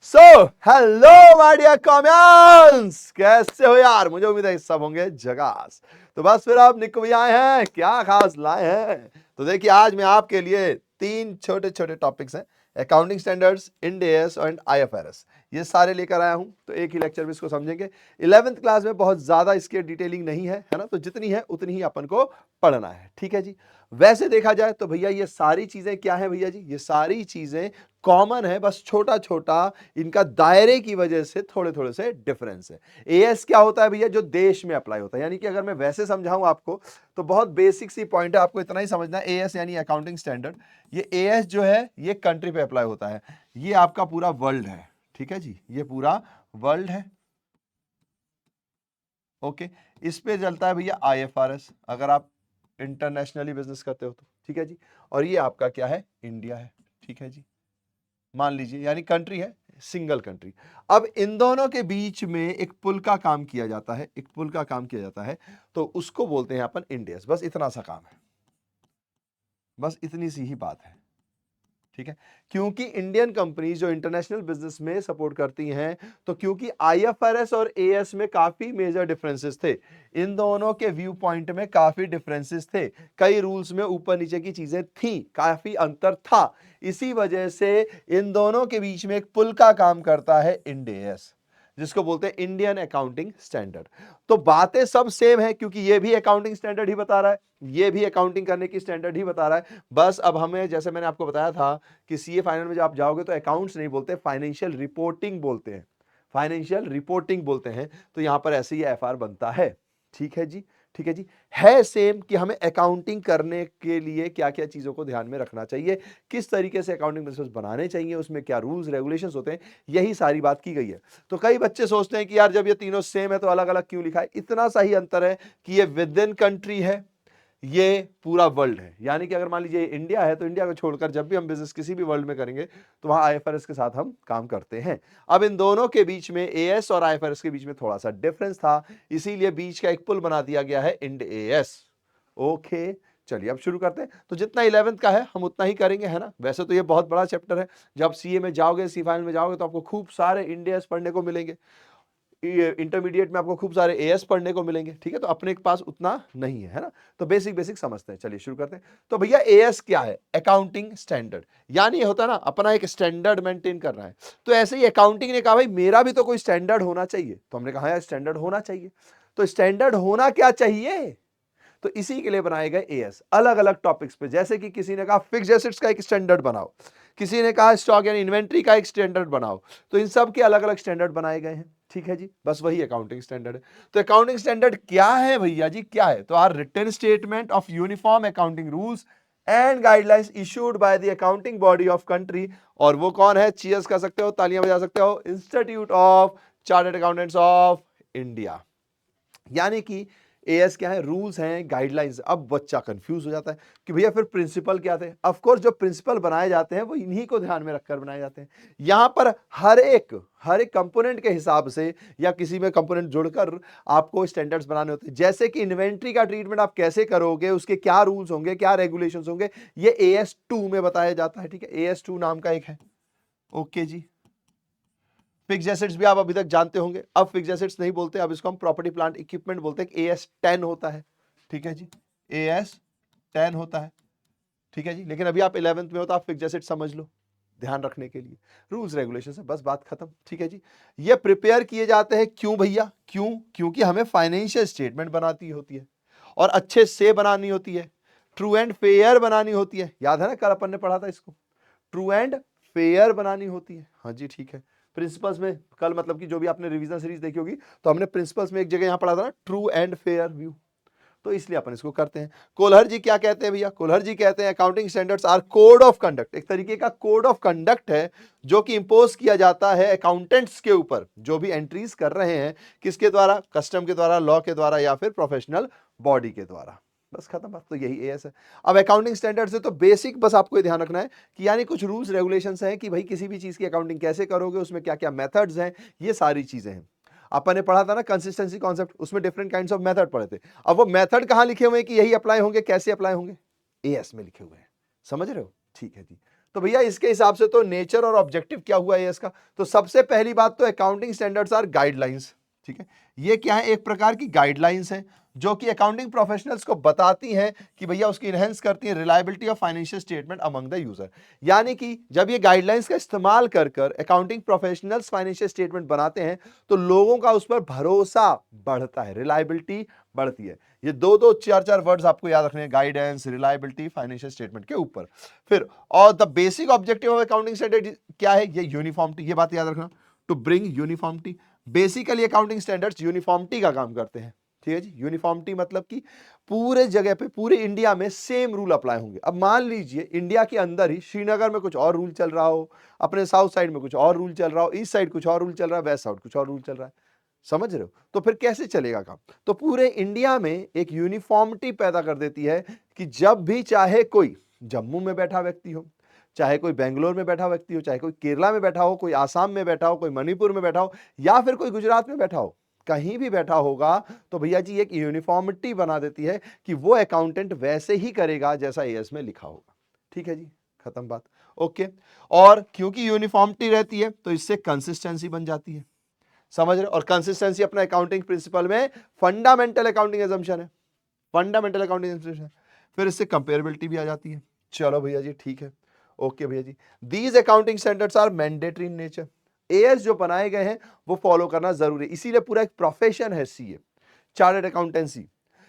So hello my dear कॉमियंस, कैसे हो यार? मुझे उम्मीद है सब होंगे झकास। तो बस फिर आप निक भैया आए हैं, क्या खास लाए हैं? तो देखिए आज मैं आपके लिए तीन छोटे छोटे टॉपिक्स हैं, accounting standards, Ind AS and IFRS, ये सारे लेकर आया हूं। तो एक ही लेक्चर में इसको समझेंगे। 11th क्लास में बहुत ज्यादा इसकी डिटेलिंग नहीं है ना, तो जितनी है उतनी ही अपन को पढ़ना है, ठीक है जी। वैसे देखा जाए तो भैया ये सारी चीजें क्या है भैया जी? ये सारी चीजें कॉमन है, बस छोटा छोटा इनका दायरे की वजह से थोड़े थोड़े से डिफरेंस है। एएस क्या होता है भैया? जो देश में अप्लाई होता है, यानी कि अगर मैं वैसे समझाऊं आपको तो बहुत बेसिक सी पॉइंट है, आपको इतना ही समझना है। एएस यानी अकाउंटिंग स्टैंडर्ड। ये एएस जो है ये कंट्री पे अप्लाई होता है। ये आपका पूरा वर्ल्ड है, ठीक है जी, ये पूरा वर्ल्ड है। ओके, इस पे चलता है भैया आईएफआरएस, अगर आप इंटरनेशनली बिजनेस करते हो तो, ठीक है जी। और ये आपका क्या है? इंडिया है, ठीक है जी। मान लीजिए यानी कंट्री है, सिंगल कंट्री। अब इन दोनों के बीच में एक पुल का काम किया जाता है, एक पुल का काम किया जाता है, तो उसको बोलते हैं अपन इंडियस। बस इतना सा काम है, बस इतनी सी ही बात है, ठीक है। क्योंकि इंडियन कंपनीज जो इंटरनेशनल बिजनेस में सपोर्ट करती हैं, तो क्योंकि आईएफआरएस और एएस में काफी मेजर डिफरेंसेस थे, इन दोनों के व्यू पॉइंट में काफी डिफरेंसेस थे, कई रूल्स में ऊपर नीचे की चीजें थी, काफी अंतर था। इसी वजह से इन दोनों के बीच में एक पुल का काम करता है इंड एएस, जिसको बोलते हैं इंडियन अकाउंटिंग स्टैंडर्ड। तो बातें सब सेम है, क्योंकि ये भी अकाउंटिंग स्टैंडर्ड ही बता रहा है, ये भी अकाउंटिंग करने की स्टैंडर्ड ही बता रहा है। बस अब हमें, जैसे मैंने आपको बताया था कि सीए फाइनल में जब आप जाओगे तो अकाउंट्स नहीं बोलते, फाइनेंशियल रिपोर्टिंग बोलते हैं, फाइनेंशियल रिपोर्टिंग बोलते हैं। तो यहां पर ऐसे ही एफआर बनता है, ठीक है जी, ठीक है जी। है सेम कि हमें अकाउंटिंग करने के लिए क्या क्या चीजों को ध्यान में रखना चाहिए, किस तरीके से अकाउंटिंग बिजनेस बनाने चाहिए, उसमें क्या रूल्स रेगुलेशंस होते हैं, यही सारी बात की गई है। तो कई बच्चे सोचते हैं कि यार जब ये तीनों सेम है तो अलग अलग क्यों लिखा है? इतना सा ही अंतर है कि ये विद इन कंट्री है, ये पूरा वर्ल्ड है। यानी कि अगर मान लीजिए इंडिया है, तो इंडिया को छोड़कर जब भी हम बिजनेस किसी भी वर्ल्ड में करेंगे तो वहां आईएफआरएस के साथ हम काम करते हैं। अब इन दोनों के बीच में, एएस और आईएफआरएस के बीच में थोड़ा सा डिफरेंस था, इसीलिए बीच का एक पुल बना दिया गया है इंड एएस। ओके, चलिए अब शुरू करते हैं। तो जितना 11th का है हम उतना ही करेंगे, है ना। वैसे तो ये बहुत बड़ा चैप्टर है, जब सीए में जाओगे, सी फाइनल में जाओगे तो आपको खूब सारे इंड एएस पढ़ने को मिलेंगे, इंटरमीडिएट में आपको खूब सारे एएस पढ़ने को मिलेंगे, ठीक है। तो अपने के पास उतना नहीं है ना, तो बेसिक बेसिक समझते हैं। चलिए शुरू करते हैं। तो भैया एएस क्या है? Accounting standard. यानी ये होता है ना, अपना एक स्टैंडर्ड मेंटेन करना है। तो ऐसे ही अकाउंटिंग ने कहा भाई मेरा भी तो कोई स्टैंडर्ड होना चाहिए, तो हमने कहा यार स्टैंडर्ड होना चाहिए। तो स्टैंडर्ड होना क्या चाहिए? तो इसी के लिए बनाए गए एएस, अलग अलग टॉपिक्स पे। जैसे कि किसी ने कहा फिक्स्ड एसेट्स का एक स्टैंडर्ड बनाओ, किसी ने कहा स्टॉक यानी इन्वेंट्री का एक स्टैंडर्ड बनाओ, तो इन सब के अलग अलग स्टैंडर्ड बनाए गए हैं, ठीक है जी। बस वही अकाउंटिंग स्टैंडर्ड है। तो अकाउंटिंग स्टैंडर्ड क्या है भैया जी? क्या है? तो are written statement of uniform accounting rules and guidelines issued by the accounting body of country. और वो कौन है? चीयर्स कर सकते हो, तालियां बजा सकते हो, institute of chartered accountants of India. यानी कि एएस क्या है? रूल्स हैं, गाइडलाइंस। अब बच्चा कंफ्यूज हो जाता है कि भैया फिर प्रिंसिपल क्या थे? ऑफ कोर्स जो प्रिंसिपल बनाए जाते हैं वो इन्हीं को ध्यान में रखकर बनाए जाते हैं। यहां पर हर एक कंपोनेंट के हिसाब से या किसी में कंपोनेंट जुड़कर आपको स्टैंडर्ड्स बनाने होते हैं। जैसे कि इन्वेंट्री का ट्रीटमेंट आप कैसे करोगे, उसके क्या रूल्स होंगे, क्या रेगुलेशंस होंगे, ये AS2 में बताया जाता है, ठीक है। AS2 नाम का एक है, ओके जी। फिक्स एसेट्स भी आप अभी तक जानते होंगे। अब फिक्स एसेट्स नहीं बोलते, अब इसको हम प्रॉपर्टी प्लांट इक्विपमेंट बोलते हैं। AS10 होता है, ठीक है जी, AS10 होता है, ठीक है जी। लेकिन अभी आप 11th में हो तो आप फिक्स एसेट समझ लो, ध्यान रखने के लिए रूल्स रेगुलेशन है, बस बात खत्म, ठीक है जी। ये प्रिपेयर किए जाते हैं क्यों भैया? क्यों? क्योंकि हमें फाइनेंशियल स्टेटमेंट बनाती होती है और अच्छे से बनानी होती है, ट्रू एंड फेयर बनानी होती है। याद है ना, कल अपन ने पढ़ा था इसको, ट्रू एंड फेयर बनानी होती है। हाँ जी, ठीक है। प्रिंसिपल्स में कल, मतलब कि जो भी आपने रिवीजन सीरीज देखी होगी, तो हमने प्रिंसिपल्स में एक जगह यहां पढ़ा था ना, ट्रू एंड फेयर व्यू, तो इसलिए अपन इसको करते हैं। कोल्हर जी क्या कहते हैं भैया? कोल्हर जी कहते हैं accounting standards R code of conduct, एक तरीके का कोड ऑफ कंडक्ट है जो कि इंपोज किया जाता है अकाउंटेंट्स के ऊपर, जो भी एंट्रीज कर रहे हैं, किसके द्वारा? कस्टम के द्वारा, लॉ के द्वारा, या फिर प्रोफेशनल बॉडी के द्वारा। बस खत्म बात, तो यही एएस है। अब अकाउंटिंग स्टैंडर्ड से तो बेसिक बस आपको ये ध्यान रखना है कि यानी कुछ रूल्स रेगुलेशंस हैं कि भाई किसी भी चीज की अकाउंटिंग कैसे करोगे, उसमें क्या क्या मेथड्स हैं, ये सारी चीजें हैं। अपन ने पढ़ा था ना कंसिस्टेंसी कॉन्सेप्ट, उसमें डिफरेंट काइंड्स ऑफ मेथड पढ़े थे। अब वो मेथड कहां लिखे हुए हैं कि यही अप्लाई होंगे, कैसे अप्लाई होंगे? एएस में लिखे हुए हैं, समझ रहे हो? ठीक है जी। तो भैया इसके हिसाब से तो नेचर और ऑब्जेक्टिव क्या हुआ है इसका, तो सबसे पहली बात तो अकाउंटिंग स्टैंडर्ड्स आर गाइडलाइंस, ठीक है। ये क्या है, एक प्रकार की गाइडलाइंस है जो कि अकाउंटिंग प्रोफेशनल्स को बताती हैं कि भैया उसकी इनहेंस करती है reliability of financial statement among the user. यानी कि जब ये गाइडलाइंस का इस्तेमाल कर कर अकाउंटिंग प्रोफेशनल्स फाइनेंशियल स्टेटमेंट बनाते हैं तो लोगों का उस पर भरोसा बढ़ता है, रिलायबिलिटी बढ़ती है। ये दो दो चार चार वर्ड्स आपको याद रखने हैं, गाइडेंस, रिलायबिलिटी, फाइनेंशियल स्टेटमेंट के ऊपर। फिर और the basic objective of accounting standard क्या है, ये यूनिफॉर्मिटी, ये बात याद रखना, to bring uniformity. Basically accounting standards uniformity का काम करते हैं, ठीक है जी। यूनिफॉर्मिटी मतलब कि पूरे जगह पे, पूरे इंडिया में सेम रूल अप्लाई होंगे। अब मान लीजिए इंडिया के अंदर ही श्रीनगर में कुछ और रूल चल रहा हो, अपने साउथ साइड में कुछ और रूल चल रहा हो, ईस्ट साइड कुछ और रूल चल रहा है, वेस्ट साइड कुछ और रूल चल रहा है, समझ रहे हो, तो फिर कैसे चलेगा काम। तो पूरे इंडिया में एक यूनिफॉर्मिटी पैदा कर देती है कि जब भी चाहे कोई जम्मू में बैठा व्यक्ति हो, चाहे कोई बेंगलोर में बैठा व्यक्ति हो, चाहे कोई केरला में बैठा हो, कोई आसाम में बैठा हो, कोई मणिपुर में बैठा हो, या फिर कोई गुजरात में बैठा हो, कहीं भी बैठा होगा, तो भैया जी एक यूनिफॉर्मिटी बना देती है कि वो अकाउंटेंट वैसे ही करेगा जैसा एएस में लिखा होगा, ठीक है जी, खत्म बात, ओके। और क्योंकि यूनिफॉर्मिटी रहती है तो इससे कंसिस्टेंसी बन जाती है, समझ रहे हो, और कंसिस्टेंसी अपना अकाउंटिंग प्रिंसिपल में फंडामेंटल अकाउंटिंग एजम्पशन है, फंडामेंटल अकाउंटिंग एजम्पशन है। फिर इससे कंपेरेबिलिटी भी आ जाती है। चलो भैया जी ठीक है, ओके भैया जी। These accounting standards are mandatory in nature, AS जो बनाए गए हैं वो फॉलो करना जरूरी है, इसीलिए पूरा एक प्रोफेशन है सीए, चार्टर्ड अकाउंटेंसी।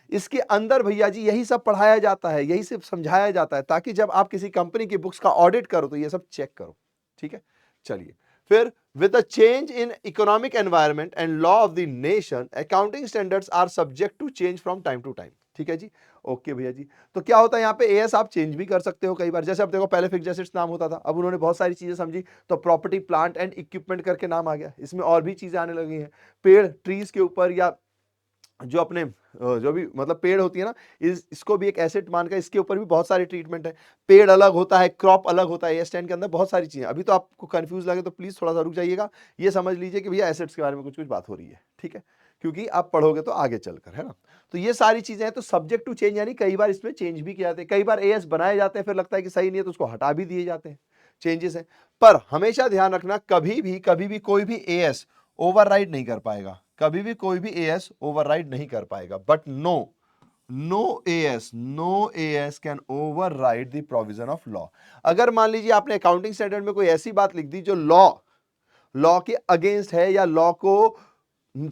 इसके अंदर भैया जी यही सब पढ़ाया जाता है, यही सब समझाया जाता है, ताकि जब आप किसी कंपनी की बुक्स का ऑडिट करो तो ये सब चेक करो, ठीक है। चलिए फिर, with the change in economic environment and law of the nation, accounting standards are subject to change from time to time, ठीक है जी, ओके भैया जी। तो क्या होता है यहाँ पे, एएस आप चेंज भी कर सकते हो कई बार, जैसे अब देखो पहले फिक्स्ड एसेट्स नाम होता था, अब उन्होंने बहुत सारी चीजें समझी तो प्रॉपर्टी, प्लांट एंड इक्विपमेंट करके नाम आ गया, इसमें और भी चीजें आने लगी हैं, पेड़, ट्रीज के ऊपर, या जो अपने जो भी मतलब पेड़ होती है ना, इसको भी एक एसेट मानकर इसके ऊपर भी बहुत सारी ट्रीटमेंट है। पेड़ अलग होता है, क्रॉप अलग होता है, ये स्टैंड के अंदर बहुत सारी चीजें। अभी तो आपको कंफ्यूज लगे तो प्लीज थोड़ा सा रुक जाइएगा, ये समझ लीजिए कि भैया एसेट्स के बारे में कुछ कुछ बात हो रही है, ठीक है, क्योंकि आप पढ़ोगे तो आगे चलकर, है ना। तो ये सारी चीजें हैं, तो सब्जेक्ट टू चेंज, यानी कई बार इसमें चेंज भी किए जाते हैं, कई बार एएस बनाए जाते हैं, फिर लगता है कि सही नहीं है तो उसको हटा भी दिए जाते हैं, चेंजेस है। पर हमेशा ध्यान रखना, कभी भी कोई भी एएस ओवरराइड नहीं कर पाएगा, कभी भी कोई भी एएस ओवरराइड नहीं कर पाएगा, but no AS can override the provision of law. अगर मान लीजिए आपने अकाउंटिंग स्टैंडर्ड में कोई ऐसी बात लिख दी जो लॉ के अगेंस्ट है या लॉ को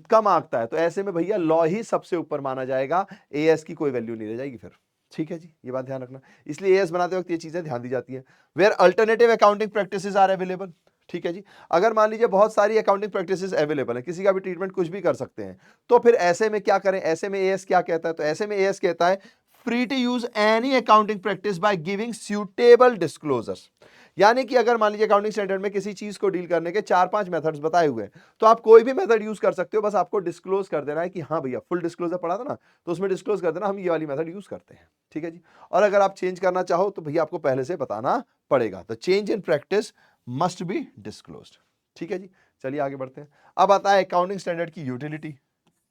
कम आंकता है, तो ऐसे में भैया लॉ ही सबसे ऊपर माना जाएगा, एएस की कोई वैल्यू नहीं रह जाएगी फिर, ठीक है जी, ये बात ध्यान रखना। इसलिए एएस बनाते वक्त ये चीजें ध्यान दी जाती है। Where alternative accounting practices are available, ठीक है जी। अगर मान लीजिए बहुत सारी अकाउंटिंग प्रैक्टिसेस अवेलेबल है, किसी का भी ट्रीटमेंट कुछ भी कर सकते हैं, तो फिर ऐसे में क्या करें, ऐसे में एएस क्या कहता है, तो ऐसे में एएस कहता है free to use any accounting practice by giving suitable disclosures. यानी कि अगर मान लीजिए अकाउंटिंग स्टैंडर्ड में किसी चीज को डील करने के 4-5 मेथड्स बताए हुए हैं, तो आप कोई भी मेथड यूज कर सकते हो, बस आपको डिस्क्लोज कर देना है कि हाँ भैया, फुल डिस्क्लोजर पढ़ा था ना, तो उसमें डिस्क्लोज कर देना हम ये वाली मेथड यूज करते हैं, ठीक है जी। और अगर आप चेंज करना चाहो तो भैया आपको पहले से बताना पड़ेगा, तो change in practice must be disclosed, ठीक है जी। चलिए आगे बढ़ते हैं। अब आता है अकाउंटिंग स्टैंडर्ड की यूटिलिटी।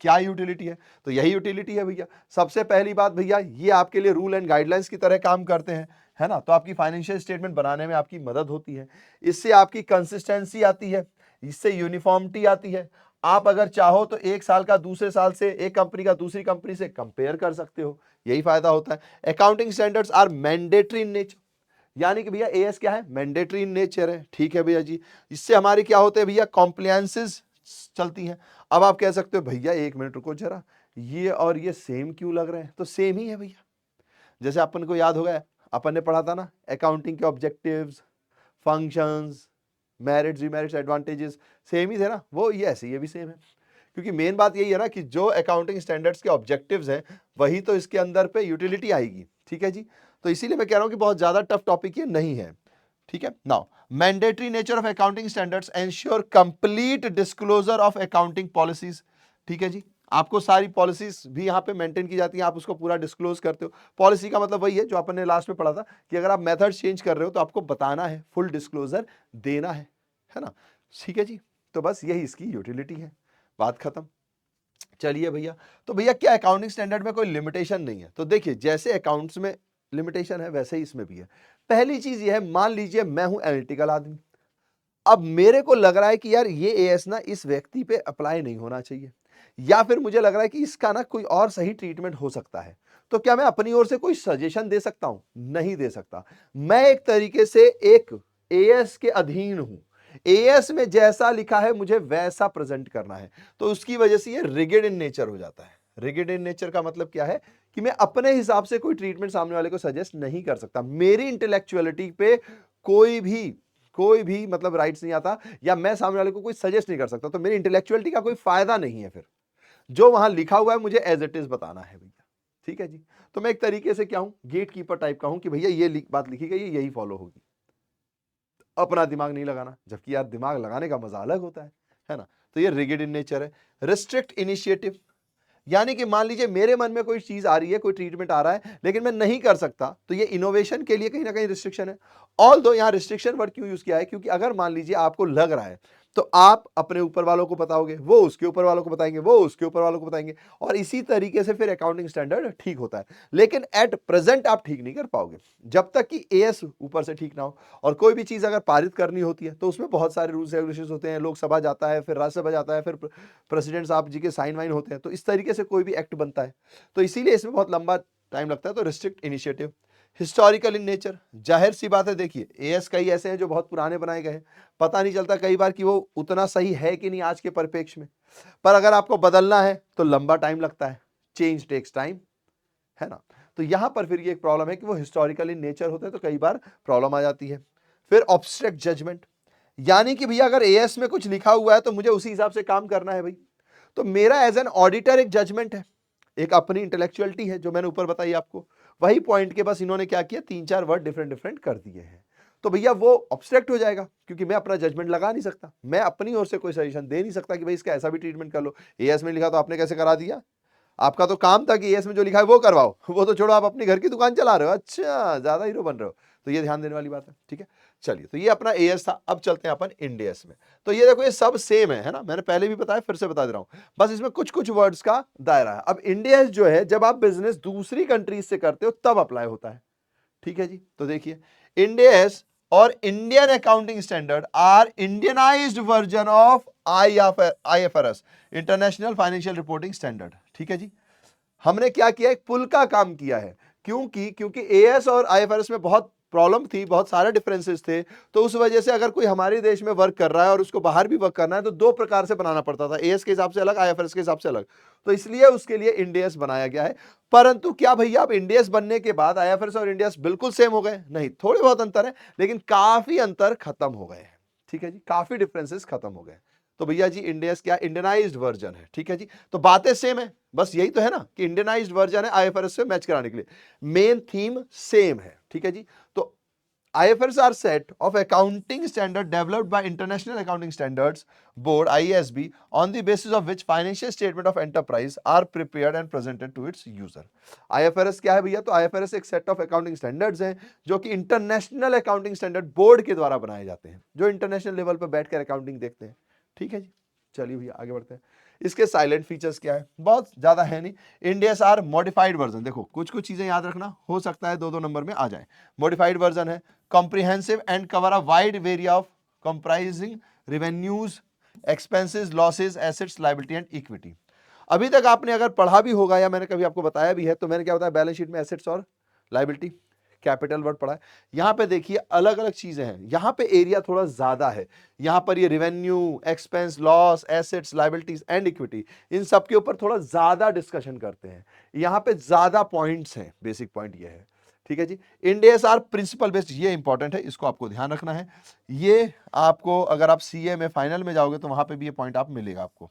क्या यूटिलिटी है, तो यही यूटिलिटी है भैया। सबसे पहली बात भैया, ये आपके लिए रूल एंड गाइडलाइंस की तरह काम करते हैं, है ना, तो आपकी फाइनेंशियल स्टेटमेंट बनाने में आपकी मदद होती है, इससे आपकी कंसिस्टेंसी आती है, इससे यूनिफॉर्मिटी आती है। आप अगर चाहो तो एक साल का दूसरे साल से, एक कंपनी का दूसरी कंपनी से कंपेयर कर सकते हो, यही फायदा होता है। Accounting standards are mandatory in nature, यानी कि भैया एएस क्या है, मैंडेटरी इन नेचर है, ठीक है भैया जी। इससे हमारी क्या होते हैं भैया, कॉम्प्लायंसेस चलती हैं। अब आप कह सकते हो भैया एक मिनट रुको जरा, ये और ये सेम क्यों लग रहे हैं, तो सेम ही है भैया। जैसे अपन को याद होगा, अपन ने पढ़ा था ना अकाउंटिंग के objectives, functions, merits, demerits, advantages, same ही थे ना, वो ये ऐसे ये भी सेम है। क्योंकि मेन बात यही है ना कि जो अकाउंटिंग स्टैंडर्ड्स के ऑब्जेक्टिव्स हैं वही तो इसके अंदर पे यूटिलिटी आएगी, ठीक है जी। तो इसीलिए मैं कह रहा हूं कि बहुत ज्यादा टफ टॉपिक ये नहीं है, ठीक है। Now mandatory nature of accounting standards ensure complete disclosure of accounting policies, ठीक है जी। आपको सारी पॉलिसीज भी यहाँ पे मेंटेन की जाती है, आप उसको पूरा डिस्क्लोज करते हो। पॉलिसी का मतलब वही है जो अपन ने लास्ट में पढ़ा था कि अगर आप मेथड चेंज कर रहे हो तो आपको बताना है, फुल डिस्क्लोजर देना है ना, ठीक है जी। तो बस यही इसकी यूटिलिटी है, बात खत्म। चलिए भैया, तो भैया क्या अकाउंटिंग स्टैंडर्ड में कोई लिमिटेशन नहीं है, तो देखिए जैसे अकाउंट्स में लिमिटेशन है वैसे ही इसमें भी है। पहली चीज ये है, मान लीजिए मैं हूं एनालिटिकल आदमी, अब मेरे को लग रहा है कि यार ये एएस ना इस व्यक्ति पे अप्लाई नहीं होना चाहिए, या फिर मुझे लग रहा है कि इसका ना कोई और सही ट्रीटमेंट हो सकता है, तो क्या मैं अपनी ओर से कोई सजेशन दे सकता हूं? नहीं दे सकता। मैं एक तरीके से एक एएस के अधीन हूं, एएस में जैसा लिखा है मुझे वैसा प्रेजेंट करना है, तो उसकी वजह से ये रिगिड इन नेचर हो जाता है। रिगिड इन नेचर का मतलब क्या है कि मैं अपने हिसाब से कोई ट्रीटमेंट सामने वाले को सजेस्ट नहीं कर सकता, मेरी इंटेलेक्चुअलिटी पे कोई भी मतलब राइट्स नहीं आता, या मैं सामने वाले को कोई सजेस्ट नहीं कर सकता, तो मेरी इंटेलेक्चुअलिटी का कोई फायदा नहीं है। फिर जो वहां लिखा हुआ है मुझे एज इट इज बताना है भैया, ठीक है जी। तो मैं एक तरीके से क्या हूं, गेट कीपर टाइप का हूं कि भैया ये बात लिखी गई है, यही फॉलो होगी, अपना दिमाग नहीं लगाना, जबकि यार दिमाग लगाने का मजा अलग होता है ना। तो ये रिगिड इन नेचर है। रिस्ट्रिक्ट इनिशिएटिव, यानी कि मान लीजिए मेरे मन में कोई चीज आ रही है, कोई ट्रीटमेंट आ रहा है, लेकिन मैं नहीं कर सकता, तो ये इनोवेशन के लिए कहीं ना कहीं रिस्ट्रिक्शन है। ऑल दो यहां रिस्ट्रिक्शन वर्ड क्यों यूज किया है, क्योंकि अगर मान लीजिए आपको लग रहा है, तो आप अपने ऊपर वालों को बताओगे, वो उसके ऊपर वालों को बताएंगे, वो उसके ऊपर वालों को बताएंगे, और इसी तरीके से फिर अकाउंटिंग स्टैंडर्ड ठीक होता है। लेकिन एट प्रेजेंट आप ठीक नहीं कर पाओगे जब तक कि एएस ऊपर से ठीक ना हो। और कोई भी चीज अगर पारित करनी होती है तो उसमें बहुत सारे रूल्स रेगुलेशंस होते हैं, लोकसभा जाता है, फिर राज्यसभा जाता है, फिर प्रेसिडेंट साहब जी के साइन वाइन होते हैं, तो इस तरीके से कोई भी एक्ट बनता है, तो इसीलिए इसमें बहुत लंबा टाइम लगता है। तो restrict initiative. Historical in nature, जाहिर सी बात है, देखिए एएस कई ऐसे हैं जो बहुत पुराने बनाए गए हैं, पता नहीं चलता कई बार कि वो उतना सही है कि नहीं आज के परिप्रेक्ष्य में, पर अगर आपको बदलना है तो लंबा टाइम लगता है, चेंज टेक्स टाइम, है ना। तो यहां पर फिर ये एक प्रॉब्लम है कि वो हिस्टोरिकल इन नेचर होते हैं, तो कई बार प्रॉब्लम आ जाती है। फिर ऑब्स्ट्रैक्ट जजमेंट, यानी कि भैया अगर एएस में कुछ लिखा हुआ है तो मुझे उसी हिसाब से काम करना है भाई, तो मेरा एज एन ऑडिटर एक जजमेंट है, एक अपनी इंटेलेक्चुअलिटी है, जो मैंने ऊपर बताई आपको, वही पॉइंट के बस इन्होंने क्या किया, 3-4 वर्ड डिफरेंट डिफरेंट कर दिए हैं, तो भैया वो ऑब्स्ट्रैक्ट हो जाएगा, क्योंकि मैं अपना जजमेंट लगा नहीं सकता, मैं अपनी ओर से कोई सजेशन दे नहीं सकता कि भाई इसका ऐसा भी ट्रीटमेंट कर लो, एएस में लिखा तो आपने कैसे करा दिया, आपका तो काम था कि एएस में जो लिखा है वो करवाओ, वो तो छोड़ो, आप अपनी घर की दुकान चला रहे हो, अच्छा ज्यादा हीरो बन रहे हो, तो ये ध्यान देने वाली बात है, ठीक है। चलिए, तो ये अपना एएस था। अब चलते हैं अपन इंडियस में। तो ये देखो, ये सब सेम है ना, मैंने पहले भी बताया, फिर से बता दे रहा हूं, बस इसमें कुछ कुछ वर्ड्स का दायरा है। अब इंडियस जो है, जब आप बिजनेस दूसरी कंट्रीज से करते हो तब अप्लाई होता है, ठीक है जी। तो देखिए, इंडियस और Indian accounting standard are Indianized version of IFRS, international financial reporting standard, ठीक है जी। हमने क्या किया, एक पुल का काम किया है, क्योंकि एएस और आईएफआरएस में बहुत प्रॉब्लम थी, बहुत सारे डिफरेंसेस थे, तो उस वजह से अगर कोई हमारे देश में वर्क कर रहा है और उसको बाहर भी वर्क करना है, तो दो प्रकार से बनाना पड़ता था, एएस के हिसाब से अलग, आईएफआरएस के हिसाब से अलग, तो इसलिए उसके लिए इंडियस बनाया गया है। परंतु क्या भैया अब इंडियस बनने के बाद आईएफआरएस और इंडियस बिल्कुल सेम हो गए? नहीं, थोड़े बहुत अंतर है, लेकिन काफी अंतर खत्म हो गए हैं, ठीक है जी, काफी डिफरेंसेस खत्म हो गए। तो भैया जी इंडियस क्या, इंडियनाइज्ड वर्जन है, ठीक है जी। तो बातें सेम है, बस यही तो है ना कि इंडियनाइज्ड वर्जन है आईएफआरएस से मैच कराने के लिए, मेन थीम सेम है, ठीक है जी। तो IFRS are set of accounting standard developed by International Accounting Standards Board (IASB), on the basis of which financial statement of enterprise are prepared and presented to its user. IFRS क्या है भैया? तो IFRS एक set of accounting standards हैं जो कि international accounting Standard board के द्वारा बनाए जाते हैं, जो इंटरनेशनल लेवल पर बैठकर अकाउंटिंग देखते हैं, ठीक है जी। चलिए भैया आगे बढ़ते हैं। इसके साइलेंट फीचर्स क्या है? बहुत ज्यादा है नहीं। इंडियस आर मॉडिफाइड वर्जन, देखो कुछ कुछ चीजें याद रखना, हो सकता है 2-2 नंबर में आ जाए। मॉडिफाइड वर्जन है, comprehensive and cover a wide area of comprising revenues, expenses, losses, assets, liability and equity। अभी तक आपने अगर पढ़ा भी होगा या मैंने कभी आपको बताया भी है, तो मैंने क्या बताया, बैलेंस शीट में एसेट्स और लायबिलिटी, कैपिटल वर्ड पढ़ा है। यहां पे देखिए अलग अलग चीजें हैं, यहां पे एरिया थोड़ा ज्यादा है, यहां पर ये revenue, expense, loss, assets, liabilities and equity, इन सब के ऊपर थोड़ा ज्यादा डिस्कशन करते हैं, यहां पे ज्यादा पॉइंट्स हैं, बेसिक पॉइंट ये है, ठीक है जी। इंडियस आर प्रिंसिपल बेस्ड, ये इंपॉर्टेंट है, इसको आपको ध्यान रखना है। ये आपको अगर आप सीए में फाइनल में जाओगे तो वहां पे भी ये पॉइंट आप मिलेगा आपको।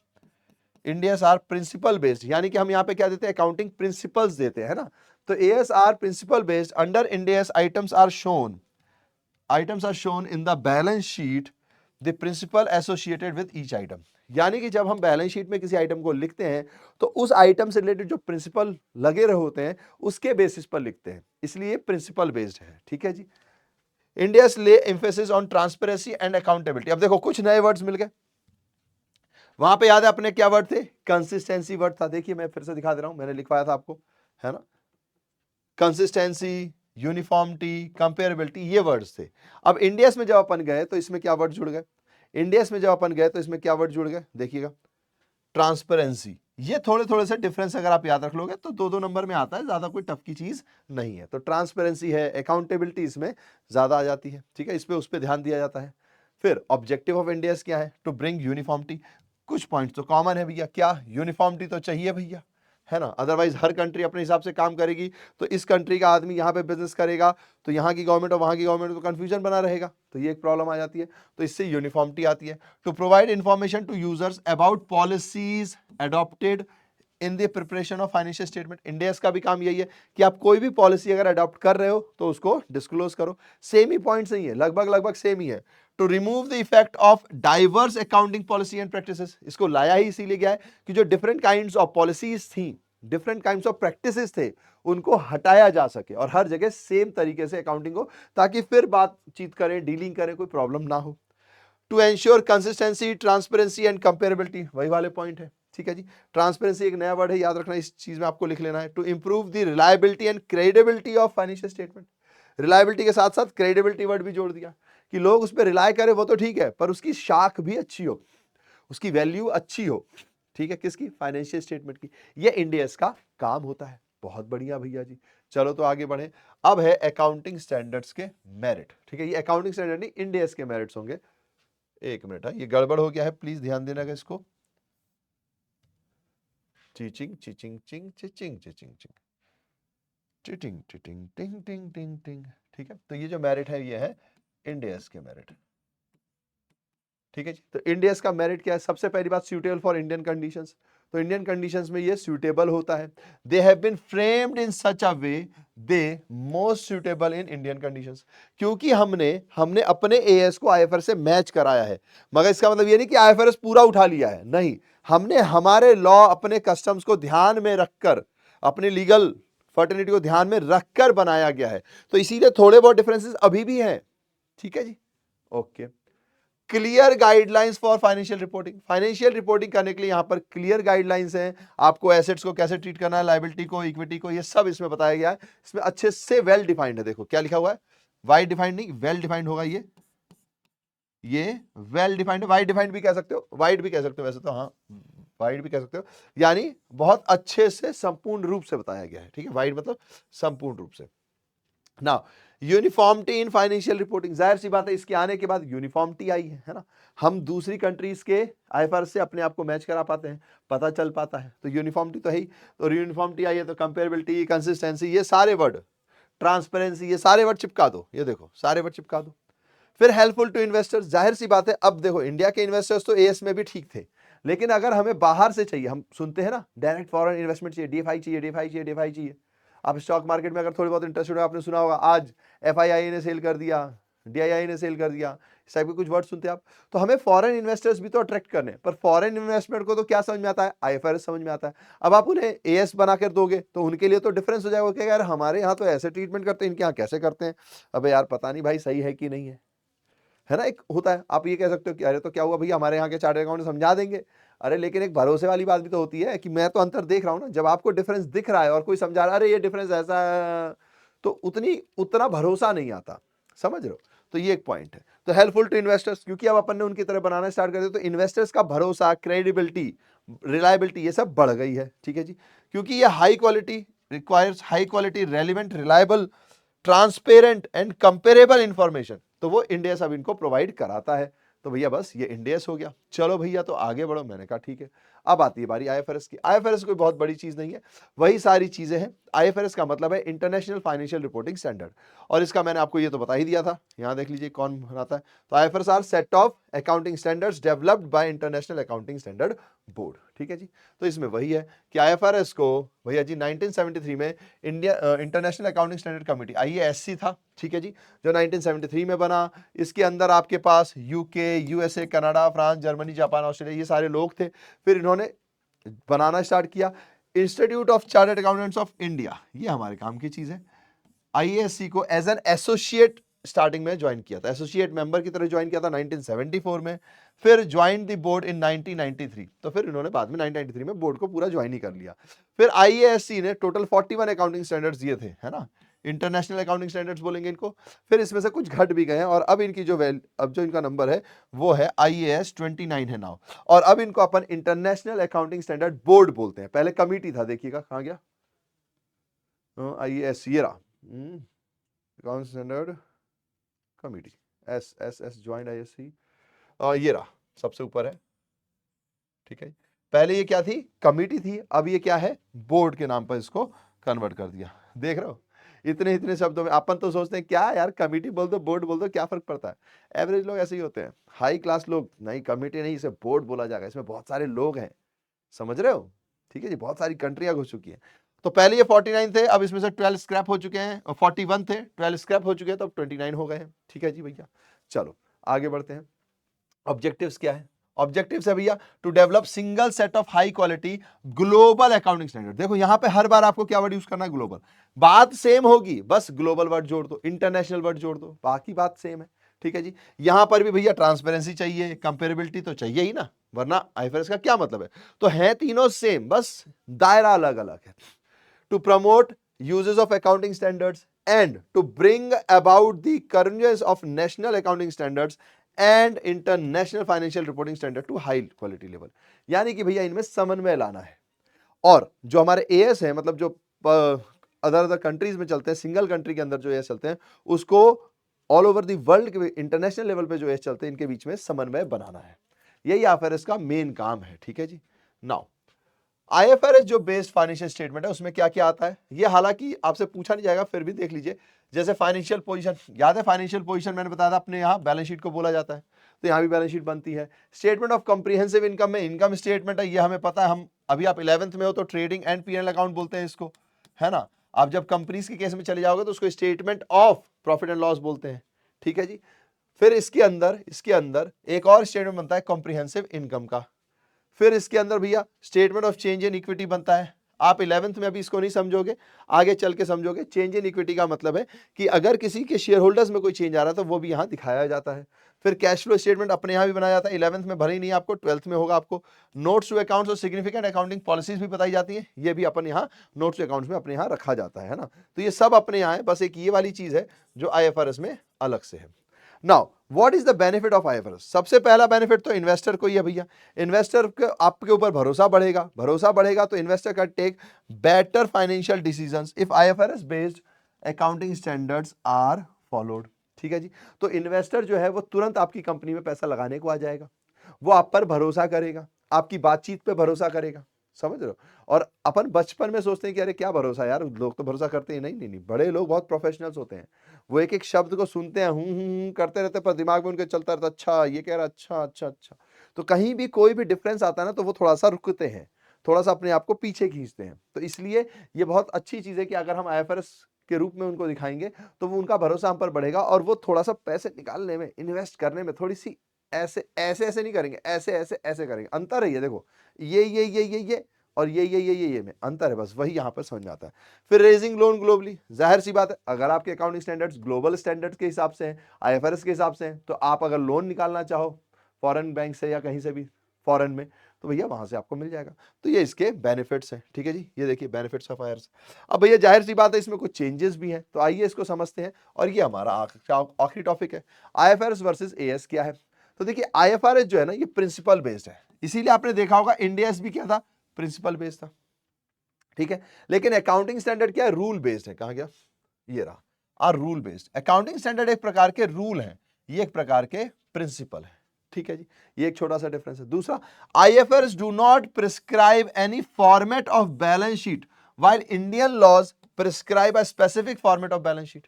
इंडियस आर प्रिंसिपल बेस्ड, यानी कि हम यहाँ पे क्या देते हैं, अकाउंटिंग प्रिंसिपल्स देते हैं ना। तो AS are principle based, under Ind AS items are shown in the balance sheet the principle associated with each item, यानी कि जब हम बैलेंस शीट में किसी आइटम को लिखते हैं तो उस आइटम से रिलेटेड जो प्रिंसिपल लगे रहे होते हैं उसके बेसिस पर लिखते हैं, इसलिए प्रिंसिपल बेस्ड है, ठीक है जी। इंडियस ले emphasis on transparency and accountability. अब देखो कुछ नए वर्ड्स मिल गए, वहां पे याद है अपने क्या वर्ड थे, कंसिस्टेंसी वर्ड था, देखिए मैं फिर से दिखा दे रहा हूं, मैंने लिखवाया था आपको, है ना, कंसिस्टेंसी, यूनिफॉर्मिटी, कंपेरेबिलिटी, ये वर्ड्स थे। अब इंडियस में जब अपन गए तो इसमें क्या वर्ड जुड़ गए, इंडियस में जब अपन गए तो इसमें क्या वर्ड जुड़ गए, देखिएगा, ट्रांसपेरेंसी। ये थोड़े थोड़े से डिफरेंस अगर आप याद रख लोगे तो 2-2 नंबर में आता है, ज्यादा कोई टफ की चीज नहीं है। तो ट्रांसपेरेंसी है, अकाउंटेबिलिटी इसमें ज्यादा आ जाती है, ठीक है, इस पे उस पे ध्यान दिया जाता है। फिर ऑब्जेक्टिव ऑफ इंडियस क्या है, टू ब्रिंग यूनिफॉर्मिटी। कुछ पॉइंट तो कॉमन है भैया, क्या यूनिफॉर्मिटी तो चाहिए भैया, है ना, अदरवाइज हर कंट्री अपने हिसाब से काम करेगी, तो इस कंट्री का आदमी यहाँ पे बिजनेस करेगा तो यहाँ की गवर्नमेंट और वहाँ की गवर्नमेंट तो कंफ्यूजन बना रहेगा, तो ये एक प्रॉब्लम आ जाती है। तो इससे यूनिफॉर्मिटी आती है। To provide information to users about policies adopted in the preparation of financial statement. Ind AS का भी काम यही है कि आप कोई भी पॉलिसी अगर अडॉप्ट कर रहे हो तो उसको डिस्क्लोज करो। सेम ही पॉइंट्स नहीं है, लगभग लगभग सेम ही है। To remove the effect of diverse accounting policy and practices, इसको लाया ही इसीलिए गया है कि जो डिफरेंट काइंड्स ऑफ पॉलिसीज थी, डिफरेंट काइंड्स ऑफ प्रैक्टिसेस थे, उनको हटाया जा सके और हर जगह सेम तरीके से अकाउंटिंग हो, ताकि फिर बातचीत करें, डीलिंग करें, कोई प्रॉब्लम ना हो। To ensure consistency, transparency and comparability, वही वाले पॉइंट है, ठीक है जी। ट्रांसपेरेंसी एक नया वर्ड है, याद रखना, इस चीज में आपको लिख लेना है। To improve the reliability and credibility of financial statement. Reliability के साथ साथ क्रेडिबिलिटी वर्ड भी जोड़ दिया कि लोग उस पर रिलाय करें, वो तो ठीक है, पर उसकी शाख भी अच्छी हो, उसकी वैल्यू अच्छी हो, ठीक है, किसकी, फाइनेंशियल स्टेटमेंट की। ये इंडियस का काम होता है। बहुत बढ़िया भैया जी, चलो तो आगे बढ़े। अब है अकाउंटिंग स्टैंडर्ड्स के मेरिट, ठीक है, ये अकाउंटिंग स्टैंडर्ड नहीं, इंडियस के मेरिट्स होंगे। एक मिनट है, ये गड़बड़ हो गया है, प्लीज ध्यान देना इसको। चिचिंग चिचिंग चिंग चिचिंग चिचिंग चिंग टिटिंग टिटिंग टिंग टिंग टिंग टिंग, ठीक है। तो ये जो मेरिट है ये है इंडियस के मेरिट, ठीक है जी। तो इंडियस का मेरिट क्या है, सबसे पहली बात, सूटेबल फॉर इंडियन कंडीशंस। तो इंडियन कंडीशंस में ये सूटेबल होता है। They have been framed in such a way they most suitable in Indian conditions. क्योंकि हमने हमने अपने एएस को आईएफआरएस से मैच कराया है, मगर इसका मतलब ये नहीं कि आईएफआरएस पूरा उठा लिया है, नहीं, हमने हमारे लॉ, अपने कस्टम्स को ध्यान में रखकर, अपने लीगल फर्टिलिटी को ध्यान में रखकर बनाया गया है। तो इसीलिए थोड़े बहुत डिफरेंसेस अभी भी हैं, ठीक है जी, okay. Clear guidelines for financial reporting, financial reporting करने के लिए यहां पर क्लियर गाइडलाइंस हैं। आपको एसेट्स को कैसे ट्रीट करना है, लायबिलिटी को, इक्विटी को, ये सब इसमें बताया गया है। इसमें अच्छे से वेल डिफाइंड है, देखो क्या लिखा हुआ है, वाइड डिफाइंड नहीं, वेल डिफाइंड होगा ये वेल डिफाइंड है, वाइड डिफाइंड भी कह सकते हो, वाइड भी कह सकते हो वैसे तो, हाँ, वाइड भी कह सकते हो, यानी बहुत अच्छे से संपूर्ण रूप से बताया गया है, ठीक है। वाइड मतलब संपूर्ण रूप से। ना यूनिफॉर्मिटी इन फाइनेंशियल रिपोर्टिंग, जाहिर सी बात है इसके आने के बाद यूनिफॉर्मिटी आई है ना, हम दूसरी कंट्रीज के आईएफआरएस से अपने आप को मैच करा पाते हैं, पता चल पाता है, तो यूनिफॉर्मिटी तो है ही। तो यूनिफॉर्मिटी आई है तो कंपेरेबिलिटी, कंसिस्टेंसी, ये सारे वर्ड, ट्रांसपेरेंसी, ये सारे वर्ड चिपका दो, ये देखो सारे वर्ड चिपका दो। फिर हेल्पफुल टू इन्वेस्टर्स, जाहिर सी बात है, अब देखो इंडिया के इन्वेस्टर्स तो एएस में भी ठीक थे, लेकिन अगर हमें बाहर से चाहिए, हम सुनते हैं ना डायरेक्ट फॉरेन इन्वेस्टमेंट चाहिए, डीएफआई चाहिए, डीएफआई चाहिए, डीएफआई चाहिए। आप स्टॉक मार्केट में अगर थोड़ी बहुत इंटरेस्टेड हो, आपने सुना होगा आज एफआईआई ने सेल कर दिया, डीआईआई ने सेल कर दिया, इस टाइप के कुछ वर्ड सुनते हैं आप। तो हमें फॉरेन इन्वेस्टर्स भी तो अट्रैक्ट करने, पर फॉरेन इन्वेस्टमेंट को तो क्या समझ में आता है, आईएफआरएस समझ में आता है। अब आप उन्हें एएस बना कर दोगे तो उनके लिए तो डिफरेंस हो जाएगा, क्या यार हमारे यहाँ तो ऐसे ट्रीटमेंट करते हैं, इनके यहाँ कैसे करते हैं, अबे यार पता नहीं भाई सही है कि नहीं है ना, एक होता है। आप ये कह सकते हो कि अरे तो क्या हुआ भैया, हमारे यहाँ के चार्टर्ड अकाउंटेंट समझा देंगे, अरे लेकिन एक भरोसे वाली बात भी तो होती है कि मैं तो अंतर देख रहा हूं ना, जब आपको डिफरेंस दिख रहा है और कोई समझा रहा है अरे ये डिफरेंस ऐसा है, तो उतना भरोसा नहीं आता, समझ रहे हो। तो ये एक पॉइंट है। तो हेल्पफुल टू इन्वेस्टर्स, क्योंकि अब अपन ने उनकी तरह बनाना स्टार्ट कर दिया, तो इन्वेस्टर्स का भरोसा, क्रेडिबिलिटी, रिलायबिलिटी, ये सब बढ़ गई है, ठीक है जी। क्योंकि ये high quality requires high quality, relevant, reliable, transparent and comparable information, तो वो इंडियस अब इनको प्रोवाइड कराता है। तो भैया बस ये इंडियस हो गया, चलो भैया तो आगे बढ़ो, मैंने कहा ठीक है। अब आती है बारी आईएफआरएस की। आईएफआरएस कोई बहुत बड़ी चीज नहीं है, वही सारी चीजें हैं। आईएफआरएस का मतलब है इंटरनेशनल फाइनेंशियल रिपोर्टिंग स्टैंडर्ड, और इसका मैंने आपको ये तो बता ही दिया था, यहां देख लीजिए कौन बनाता है। तो IFRS are set of accounting standards developed by International accounting Standard Board, ठीक है जी। तो इसमें वही है कि आईएफआरएस को भैया जी 1973 में India international accounting standard committee, IASC था, ठीक है जी, जो 1973 में बना। इसके अंदर आपके पास UK, USA, Canada, France, Germany, Japan, Australia, ये सारे लोग थे। फिर इन्होंने बनाना स्टार्ट किया institute of chartered accountants of India, ये हमारे काम की चीज है। आईएएससी को एज एन एसोसिएट स्टार्टिंग में ज्वाइन किया था, एसोसिएट मेंबर की तरह ज्वाइन किया था 1974 में। फिर ज्वाइन द बोर्ड इन 1993, तो फिर इन्होंने बाद में 1993 में बोर्ड को पूरा ज्वाइन ही कर लिया। फिर आईएएससी ने टोटल 41 अकाउंटिंग स्टैंडर्ड्स दिए थे, है ना, इंटरनेशनल अकाउंटिंग स्टैंडर्ड्स बोलेंगे इनको। फिर इसमें से कुछ घट भी गए हैं और अब इनकी जो अब जो इनका नंबर है वो है IAS 29 है नाउ। और अब इनको अपन इंटरनेशनल अकाउंटिंग स्टैंडर्ड बोर्ड बोलते हैं, पहले कमिटी था, देखिएगा कहाँ गया, IAS ये रहा, account standard committee, SSS joint ISC, ये रहा सबसे ऊपर है, ठीक है। पहले ये क्या थी, कमिटी थी, अब ये क्या है, बोर्ड के नाम पर इसको कन्वर्ट कर दिया। देख रहे हो, इतने इतने शब्दों में अपन तो सोचते हैं क्या यार, कमिटी बोल दो बोर्ड बोल दो क्या फर्क पड़ता है। एवरेज लोग ऐसे ही होते हैं, हाई क्लास लोग नहीं कमिटी नहीं, इसे बोर्ड बोला जाएगा, इसमें बहुत सारे लोग हैं, समझ रहे हो, ठीक है जी, बहुत सारी कंट्रियां घुस चुकी हैं। तो पहले ये 49 थे, अब इसमें से 12 स्क्रैप हो चुके हैं, 41 थे, 12 स्क्रैप हो चुके हैं, तो अब 29 हो गए हैं, ठीक है जी भैया। चलो आगे बढ़ते हैं। ऑब्जेक्टिव्स क्या है, ऑब्जेक्टिव्स है भैया to develop single set of high quality global accounting standard. देखो यहां पे हर बार आपको क्या वर्ड यूज करना है, ग्लोबल, बात सेम होगी, बस ग्लोबल वर्ड जोड़ दो, इंटरनेशनल वर्ड जोड़ दो, बाकी बात सेम है, ठीक है जी। यहां पर भी भैया ट्रांसपेरेंसी चाहिए, कंपेरेबिलिटी तो चाहिए ही ना, वरना आईएफआरएस का क्या मतलब है। तो है तीनों सेम, बस दायरा अलग अलग है। To promote uses of accounting standards and to bring about the convergence of national accounting standards and international financial reporting standard to high quality level. यानी कि भैया इनमें समन्वय लाना है। और जो हमारे एएस है, मतलब जो अदर कंट्रीज में चलते हैं, सिंगल कंट्री के अंदर जो एएस चलते हैं, उसको ऑल ओवर द वर्ल्ड के इंटरनेशनल लेवल पे जो एएस चलते हैं, इनके बीच में समन्वय बनाना है। यही आईएफआरएस का मेन काम है, ठीक है जी। नाउ आईएफआरएस जो बेस्ड फाइनेंशियल स्टेटमेंट है उसमें क्या क्या आता है, ये हालांकि आपसे पूछा नहीं जाएगा, फिर भी देख लीजिए। जैसे फाइनेंशियल पोजीशन, याद है फाइनेंशियल पोजीशन मैंने बताया था अपने यहाँ बैलेंस शीट को बोला जाता है, तो यहाँ भी बैलेंस शीट बनती है। स्टेटमेंट ऑफ कॉम्प्रिहेंसिव इनकम में इनकम स्टेटमेंट है, ये हमें पता है, हम अभी आप 11th में हो तो ट्रेडिंग एंड पीएनएल अकाउंट बोलते हैं इसको, है ना। आप जब कंपनीज के केस में चले जाओगे तो उसको statement of profit and loss बोलते हैं, ठीक है जी। फिर इसके अंदर एक और स्टेटमेंट बनता है कॉम्प्रिहेंसिव इनकम का। फिर इसके अंदर भैया statement of change in equity बनता है। आप 11th में अभी इसको नहीं समझोगे, आगे चल के समझोगे। चेंज इन इक्विटी का मतलब है कि अगर किसी के शेयर होल्डर्स में कोई चेंज आ रहा है तो वो भी यहाँ दिखाया जाता है। फिर कैश फ्लो स्टेटमेंट अपने यहाँ भी बनाया जाता है, 11th में भले ही नहीं आपको, 12th में होगा आपको। नोट्स टू अकाउंट्स और सिग्निफिकेंट अकाउंटिंग पॉलिसीज भी बताई जाती है, ये भी अपन यहाँ नोट्स टू अकाउंट्स में अपने यहाँ रखा जाता है ना। तो ये सब अपने यहाँ है, बस एक ये वाली चीज है जो आईएफआरएस में अलग से है। Now what is the benefit of IFRS. सबसे पहला बेनिफिट तो इन्वेस्टर को ही है भैया, इन्वेस्टर के आपके ऊपर भरोसा बढ़ेगा तो इन्वेस्टर का take better financial decisions if IFRS based accounting standards are followed, ठीक है जी। तो इन्वेस्टर जो है वो तुरंत आपकी कंपनी में पैसा लगाने को आ जाएगा, वो आप पर भरोसा करेगा, आपकी बातचीत पे भरोसा करेगा, समझ रहे हो। और अपन बचपन में सोचते हैं कि अरे क्या भरोसा यार, लोग तो भरोसा करते हैं, नहीं, बड़े लोग बहुत प्रोफेशनल्स होते हैं, वो एक एक शब्द को सुनते हैं, करते रहते, पर दिमाग में उनके चलता रहता, अच्छा ये कह रहा, अच्छा अच्छा अच्छा। तो कहीं भी कोई भी डिफरेंस आता है ना तो वो थोड़ा सा रुकते हैं, थोड़ा सा अपने आप को पीछे खींचते हैं। तो इसलिए ये बहुत अच्छी चीज है कि अगर हम आईएफआरएस के रूप में उनको दिखाएंगे तो वो उनका भरोसा हम पर बढ़ेगा, और वो थोड़ा सा पैसे निकालने में, इन्वेस्ट करने में थोड़ी सी ऐसे ऐसे ऐसे नहीं करेंगे, ऐसे ऐसे ऐसे करेंगे। अंतर है ये, देखो ये और ये में अंतर है, बस वही यहाँ पर समझ में आता है। फिर रेजिंग लोन ग्लोबली, जाहिर सी बात है, अगर आपके अकाउंटिंग स्टैंडर्ड्स ग्लोबल स्टैंडर्ड्स के हिसाब से हैं, आईएफआरएस के हिसाब से हैं, तो आप अगर लोन निकालना चाहो फॉरेन बैंक से या कहीं से भी फॉरेन में, तो भैया वहां से आपको मिल जाएगा। तो ये इसके बेनिफिट्स हैं, ठीक है जी। ये देखिए बेनिफिट्स ऑफ आईएफआरएस। अब भैया जाहिर सी बात है इसमें कुछ चेंजेस भी हैं, तो आइए इसको समझते हैं। और ये हमारा आखिरी टॉपिक है, आईएफआरएस वर्सेस एएस क्या है। तो देखिए आईएफआरएस जो है ना, ये प्रिंसिपल बेस्ड है, इसीलिए आपने देखा होगा इंडिया एस भी क्या था, प्रिंसिपल बेस्ड था, ठीक है। लेकिन अकाउंटिंग स्टैंडर्ड क्या है, रूल बेस्ड है। कहां गया, ये रहा, are rule based. Accounting standard एक प्रकार के रूल हैं, ये एक प्रकार के प्रिंसिपल है, ठीक है जी। ये एक छोटा सा डिफरेंस है। दूसरा, IFRS do not prescribe any format of balance sheet while Indian laws prescribe a specific format of balance sheet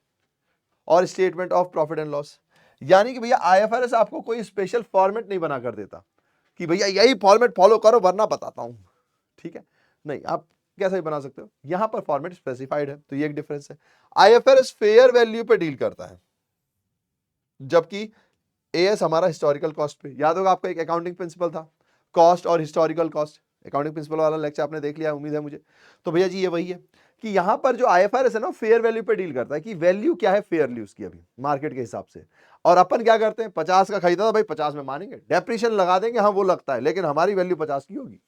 और statement of profit and loss. यानी कि भैया आईएफआरएस आपको कोई स्पेशल फॉर्मेट नहीं बना कर देता कि भैया यही फॉर्मेट फॉलो करो वरना बताता हूं, ठीक है। नहीं, आप कैसे भी बना सकते हो, यहां पर फॉर्मेट स्पेसिफाइड है, तो ये एक डिफरेंस है। आईएफआरएस फेयर वैल्यू पे डील करता है, जबकि एएस हमारा हिस्टोरिकल कॉस्ट पे। याद होगा आपका एक अकाउंटिंग प्रिंसिपल था, कॉस्ट और हिस्टोरिकल कॉस्ट। अकाउंटिंग प्रिंसिपल वाला लेक्चर आपने देख लिया, उम्मीद है मुझे। तो भैया जी ये वही है कि यहां पर जो आईएफआरएस है ना, फेयर वैल्यू पे डील करता है कि वैल्यू क्या है फेयरली उसकी अभी मार्केट के हिसाब से। और अपन क्या करते हैं, 50 का खरीदा था भाई 50 में मानेंगे, डेप्रिशिएशन लगा देंगे, हाँ वो लगता है, लेकिन हमारी वैल्यू 50 की होगी,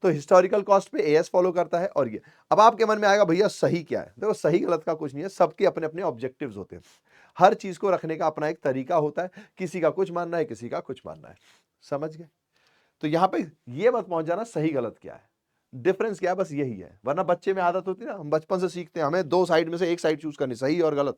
तो हिस्टोरिकल कॉस्ट पे एएस फॉलो करता है। और ये अब आपके मन में आएगा भैया सही क्या है? देखो सही गलत का कुछ नहीं है, सबके अपने अपने ऑब्जेक्टिव्स होते हैं, हर चीज को रखने का अपना एक तरीका होता है, किसी का कुछ मानना है, किसी का कुछ मानना है, समझ गए? तो यहाँ पे ये मत पहुंच जाना सही गलत क्या है, डिफरेंस क्या है, बस यही है। वरना बच्चे में आदत होती है ना, हम बचपन से सीखते हैं हमें दो साइड में से एक साइड चूज करनी, सही और गलत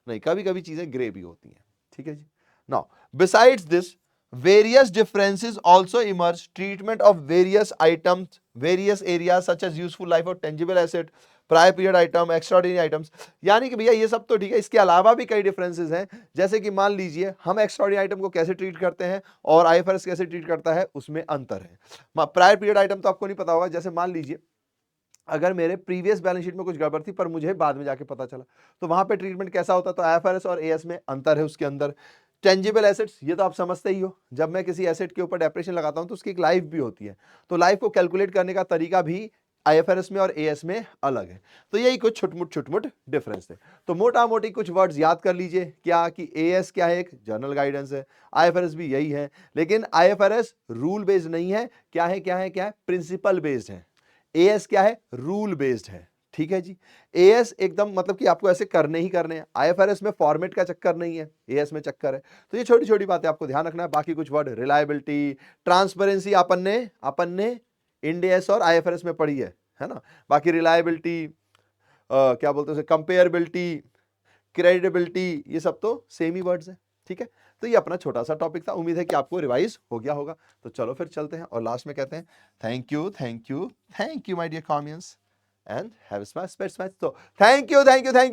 नहीं, कभी कभी चीजें ग्रे भी होती हैं, ठीक है जी। Now besides this various differences also emerge, treatment of various items, various areas such as useful life or tangible asset, prior period item, extraordinary items। यानी कि भैया ये सब तो ठीक है, इसके अलावा भी कई डिफरेंसेस हैं। जैसे कि मान लीजिए हम एक्स्ट्राऑर्डिनरी आइटम को कैसे ट्रीट करते हैं और आईएफआरएस कैसे ट्रीट करता है, उसमें अंतर है। प्रायर पीरियड आइटम तो आपको नहीं पता होगा, जैसे मान लीजिए अगर मेरे प्रीवियस बैलेंस शीट में कुछ गड़बड़ थी पर मुझे बाद में जाके पता चला, तो वहां पे ट्रीटमेंट कैसा होता है? तो आईएफआरएस और एएस में अंतर है उसके अंदर। टेंजिबल एसेट्स, ये तो आप समझते ही हो, जब मैं किसी एसेट के ऊपर डेप्रिसिएशन लगाता हूं तो उसकी एक लाइफ भी होती है, तो लाइफ को कैलकुलेट करने का तरीका भी आईएफआरएस में और एएस में अलग है। तो यही कुछ छुटमुट डिफरेंस है। तो मोटा मोटी कुछ वर्ड्स याद कर लीजिए, क्या कि एएस क्या है? एक जर्नल गाइडेंस है, आईएफआरएस भी यही है, लेकिन आईएफआरएस रूल बेस्ड नहीं है। क्या है क्या है क्या है? प्रिंसिपल बेस्ड है। एएस क्या है? रूल बेस्ड है, ठीक है जी। एएस एकदम मतलब कि आपको ऐसे करने ही करने हैं, आईएफआरएस में फॉर्मेट का चक्कर नहीं है, एएस में चक्कर है। तो ये छोटी छोटी बातें आपको ध्यान रखना है। बाकी कुछ वर्ड, रिलायबिलिटी, ट्रांसपेरेंसी अपन ने इंड एस और आईएफआरएस में पढ़ी है ना। बाकी रिलायबिलिटी, क्या बोलते हैं, कंपेयरबिलिटी, क्रेडिबिलिटी, ये सब तो सेम ही वर्ड्स हैं, ठीक है। तो ये अपना छोटा सा टॉपिक था, उम्मीद है कि आपको रिवाइज हो गया होगा। तो चलो फिर चलते हैं और लास्ट में कहते हैं thank you thank you thank you my dear कॉमियंस and have a smash. So thank you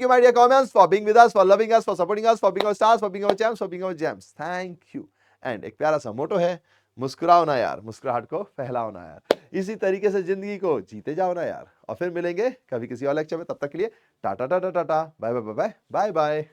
my dear comments for being with us, for loving us, for supporting us, for being our stars, for being our champs, for being our gems. Thank you। and एक प्यारा सा मोटो है, मुस्कुराओ ना यार, मुस्कुराहट को फैलाओ ना यार। इसी तरीके से जिंदगी को जीते जाओ ना यार। और फिर मिलेंगे कभी किसी और लेक्चर में, तब तक के लिए tata tata tata, bye bye bye bye bye.